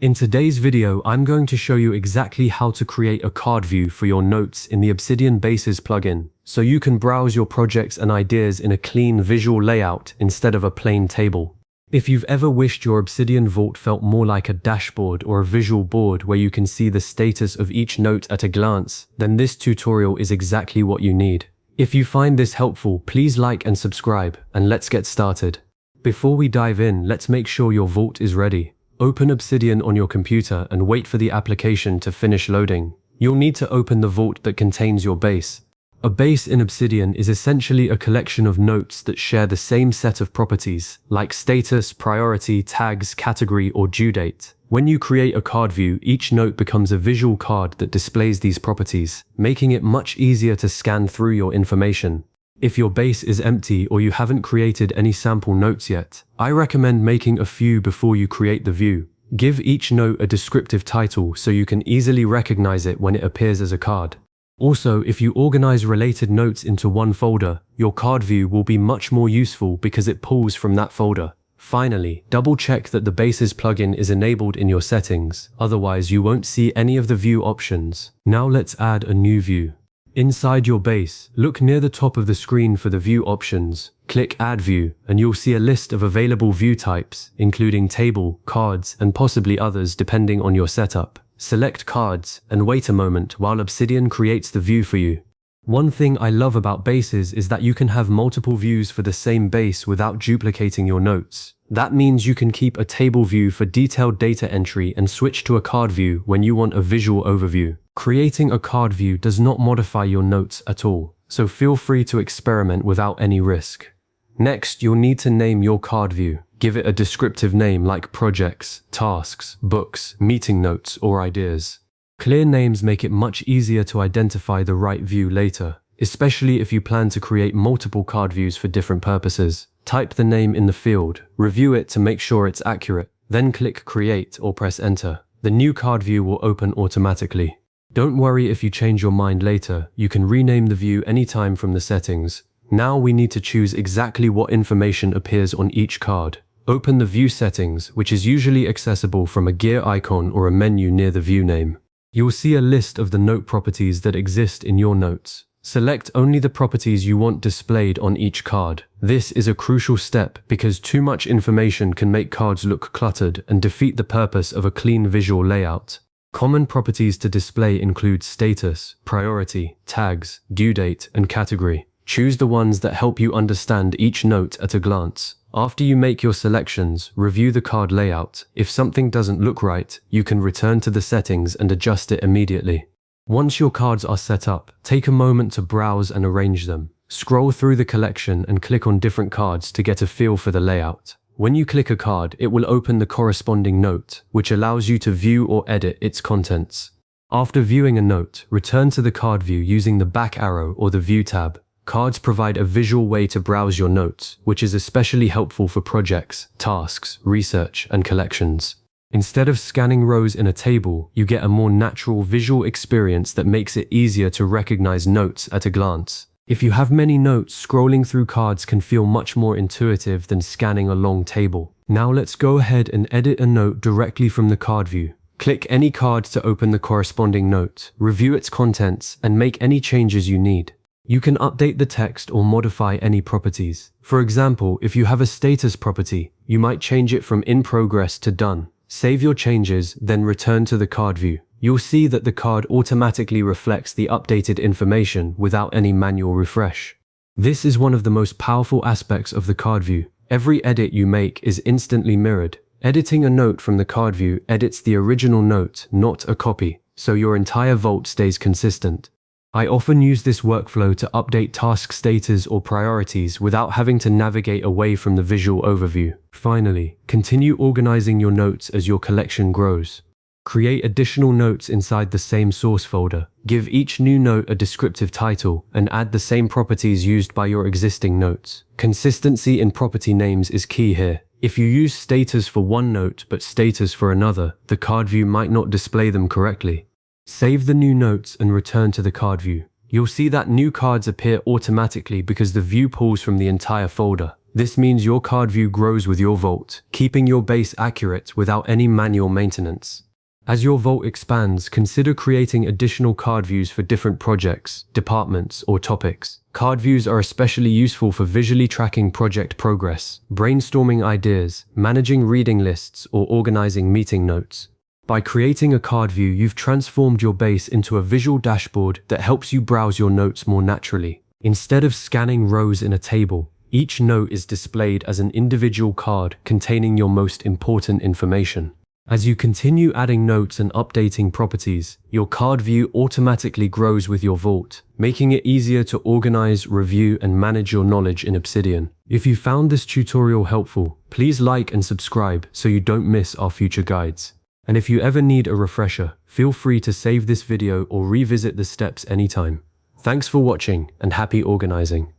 In today's video, I'm going to show you exactly how to create a card view for your notes in the Obsidian Bases plugin, so you can browse your projects and ideas in a clean visual layout instead of a plain table. If you've ever wished your Obsidian Vault felt more like a dashboard or a visual board where you can see the status of each note at a glance, then this tutorial is exactly what you need. If you find this helpful, please like and subscribe, and let's get started. Before we dive in, let's make sure your vault is ready. Open Obsidian on your computer and wait for the application to finish loading. You'll need to open the vault that contains your base. A base in Obsidian is essentially a collection of notes that share the same set of properties, like status, priority, tags, category, or due date. When you create a card view, each note becomes a visual card that displays these properties, making it much easier to scan through your information. If your base is empty or you haven't created any sample notes yet, I recommend making a few before you create the view. Give each note a descriptive title so you can easily recognize it when it appears as a card. Also, if you organize related notes into one folder, your card view will be much more useful because it pulls from that folder. Finally, double check that the Bases plugin is enabled in your settings, otherwise you won't see any of the view options. Now let's add a new view. Inside your base, look near the top of the screen for the view options. Click Add View, and you'll see a list of available view types, including table, cards, and possibly others depending on your setup. Select Cards, and wait a moment while Obsidian creates the view for you. One thing I love about bases is that you can have multiple views for the same base without duplicating your notes. That means you can keep a table view for detailed data entry and switch to a card view when you want a visual overview. Creating a card view does not modify your notes at all, so feel free to experiment without any risk. Next, you'll need to name your card view. Give it a descriptive name like projects, tasks, books, meeting notes, or ideas. Clear names make it much easier to identify the right view later, especially if you plan to create multiple card views for different purposes. Type the name in the field, review it to make sure it's accurate, then click Create or press Enter. The new card view will open automatically. Don't worry if you change your mind later, you can rename the view anytime from the settings. Now we need to choose exactly what information appears on each card. Open the View settings, which is usually accessible from a gear icon or a menu near the view name. You will see a list of the note properties that exist in your notes. Select only the properties you want displayed on each card. This is a crucial step because too much information can make cards look cluttered and defeat the purpose of a clean visual layout. Common properties to display include status, priority, tags, due date, and category. Choose the ones that help you understand each note at a glance. After you make your selections, review the card layout. If something doesn't look right, you can return to the settings and adjust it immediately. Once your cards are set up, take a moment to browse and arrange them. Scroll through the collection and click on different cards to get a feel for the layout. When you click a card, it will open the corresponding note, which allows you to view or edit its contents. After viewing a note, return to the card view using the back arrow or the View tab. Cards provide a visual way to browse your notes, which is especially helpful for projects, tasks, research, and collections. Instead of scanning rows in a table, you get a more natural visual experience that makes it easier to recognize notes at a glance. If you have many notes, scrolling through cards can feel much more intuitive than scanning a long table. Now let's go ahead and edit a note directly from the card view. Click any card to open the corresponding note, review its contents, and make any changes you need. You can update the text or modify any properties. For example, if you have a status property, you might change it from in progress to done. Save your changes, then return to the card view. You'll see that the card automatically reflects the updated information without any manual refresh. This is one of the most powerful aspects of the card view. Every edit you make is instantly mirrored. Editing a note from the card view edits the original note, not a copy, so your entire vault stays consistent. I often use this workflow to update task status or priorities without having to navigate away from the visual overview. Finally, continue organizing your notes as your collection grows. Create additional notes inside the same source folder. Give each new note a descriptive title and add the same properties used by your existing notes. Consistency in property names is key here. If you use status for one note but status for another, the card view might not display them correctly. Save the new notes and return to the card view. You'll see that new cards appear automatically because the view pulls from the entire folder. This means your card view grows with your vault, keeping your base accurate without any manual maintenance. As your vault expands, consider creating additional card views for different projects, departments, or topics. Card views are especially useful for visually tracking project progress, brainstorming ideas, managing reading lists, or organizing meeting notes. By creating a card view, you've transformed your base into a visual dashboard that helps you browse your notes more naturally. Instead of scanning rows in a table, each note is displayed as an individual card containing your most important information. As you continue adding notes and updating properties, your card view automatically grows with your vault, making it easier to organize, review, and manage your knowledge in Obsidian. If you found this tutorial helpful, please like and subscribe so you don't miss our future guides. And if you ever need a refresher, feel free to save this video or revisit the steps anytime. Thanks for watching and happy organizing.